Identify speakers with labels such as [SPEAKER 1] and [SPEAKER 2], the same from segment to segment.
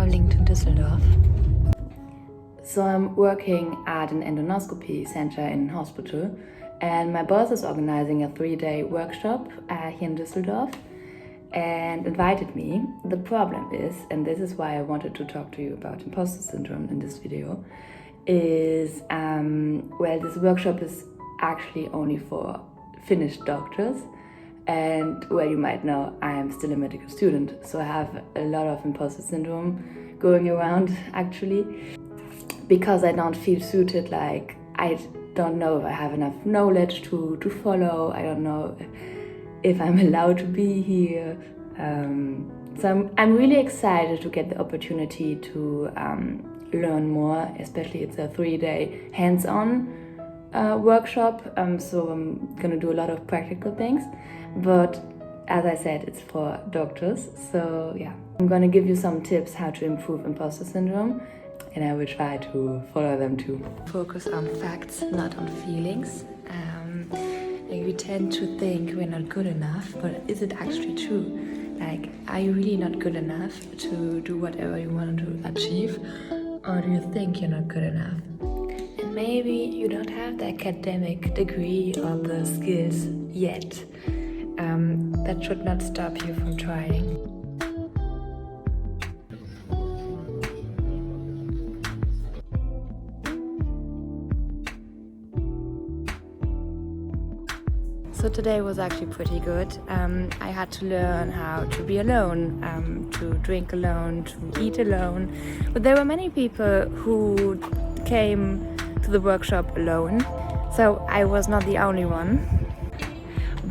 [SPEAKER 1] traveling to Düsseldorf.
[SPEAKER 2] So I'm working at an endoscopy center in a hospital, and my boss is organizing a 3-day workshop here in Düsseldorf and invited me. The problem is, and this is why I wanted to talk to you about imposter syndrome in this video, is this workshop is actually only for finished doctors. And you might know, I am still a medical student, so I have a lot of imposter syndrome going around actually, because I don't feel suited. Like, I don't know if I have enough knowledge to follow. I don't know if I'm allowed to be here. So I'm really excited to get the opportunity to learn more, especially it's a 3-day hands-on workshop, so I'm gonna do a lot of practical things, but as I said, it's for doctors. So yeah, I'm gonna give you some tips how to improve imposter syndrome, and I will try to follow them too.
[SPEAKER 1] Focus on facts, not on feelings. We tend to think we're not good enough, but is it actually true? Like, are you really not good enough to do whatever you want to achieve, or do you think you're not good enough? And maybe you don't have the academic degree or the skills yet. That should not stop you from trying. So today was actually pretty good. I had to learn how to be alone, to drink alone, to eat alone. But there were many people who came to the workshop alone, so I was not the only one.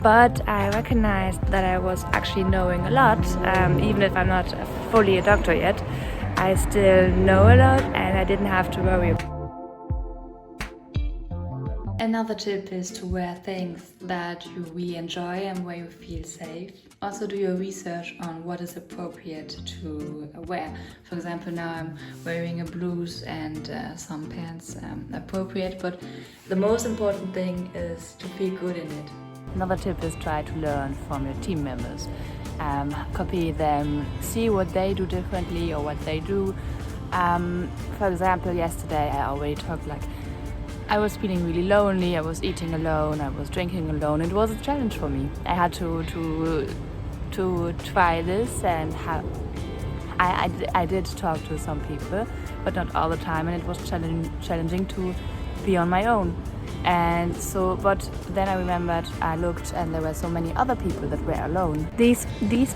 [SPEAKER 1] But I recognized that I was actually knowing a lot, even if I'm not fully a doctor yet. I still know a lot, and I didn't have to worry. Another tip is to wear things that you really enjoy and where you feel safe. Also do your research on what is appropriate to wear. For example, now I'm wearing a blouse and some pants appropriate, but the most important thing is to feel good in it.
[SPEAKER 2] Another tip is try to learn from your team members. Copy them, see what they do differently or what they do. For example, yesterday I already talked like I was feeling really lonely, I was eating alone, I was drinking alone. It was a challenge for me. I had to try this, and I did talk to some people, but not all the time, and it was challenging to be on my own. And so, but then I remembered, I looked and there were so many other people that were alone. These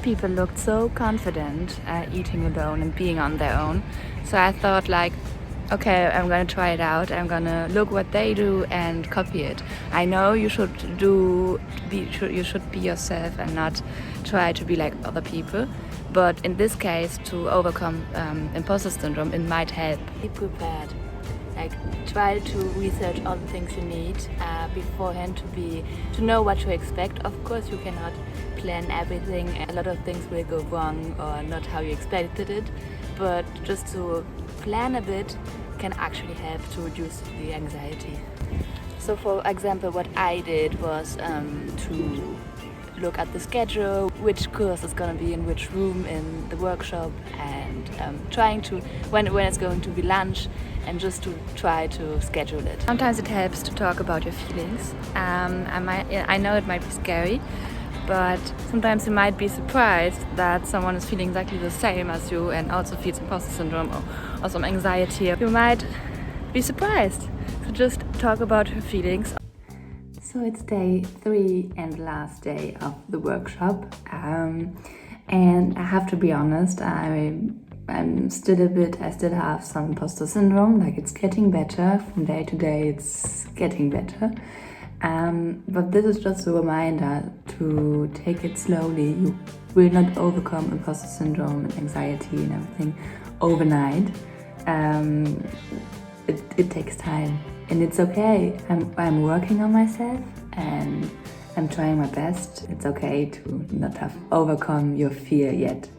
[SPEAKER 2] people looked so confident eating alone and being on their own. So I thought like, okay, I'm gonna try it out. I'm gonna look what they do and copy it. I know you should be yourself and not try to be like other people. But in this case, to overcome imposter syndrome, it might help. Be prepared. Like, try to research all the things you need beforehand to know what to expect. Of course, you cannot plan everything. A lot of things will go wrong or not how you expected it. But just to plan a bit can actually help to reduce the anxiety. So for example, what I did was to look at the schedule, which course is going to be in which room in the workshop, and trying to, when it's going to be lunch, and just to try to schedule it. Sometimes it helps to talk about your feelings. I know it might be scary, but sometimes you might be surprised that someone is feeling exactly the same as you and also feels imposter syndrome or some anxiety. You might be surprised. So just talk about your feelings. So it's day 3 and last day of the workshop, and I have to be honest, I still have some imposter syndrome. Like, it's getting better from day to day, it's getting better. But this is just a reminder to take it slowly. You will not overcome imposter syndrome and anxiety and everything overnight. It takes time, and it's okay. I'm working on myself and I'm trying my best. It's okay to not have overcome your fear yet.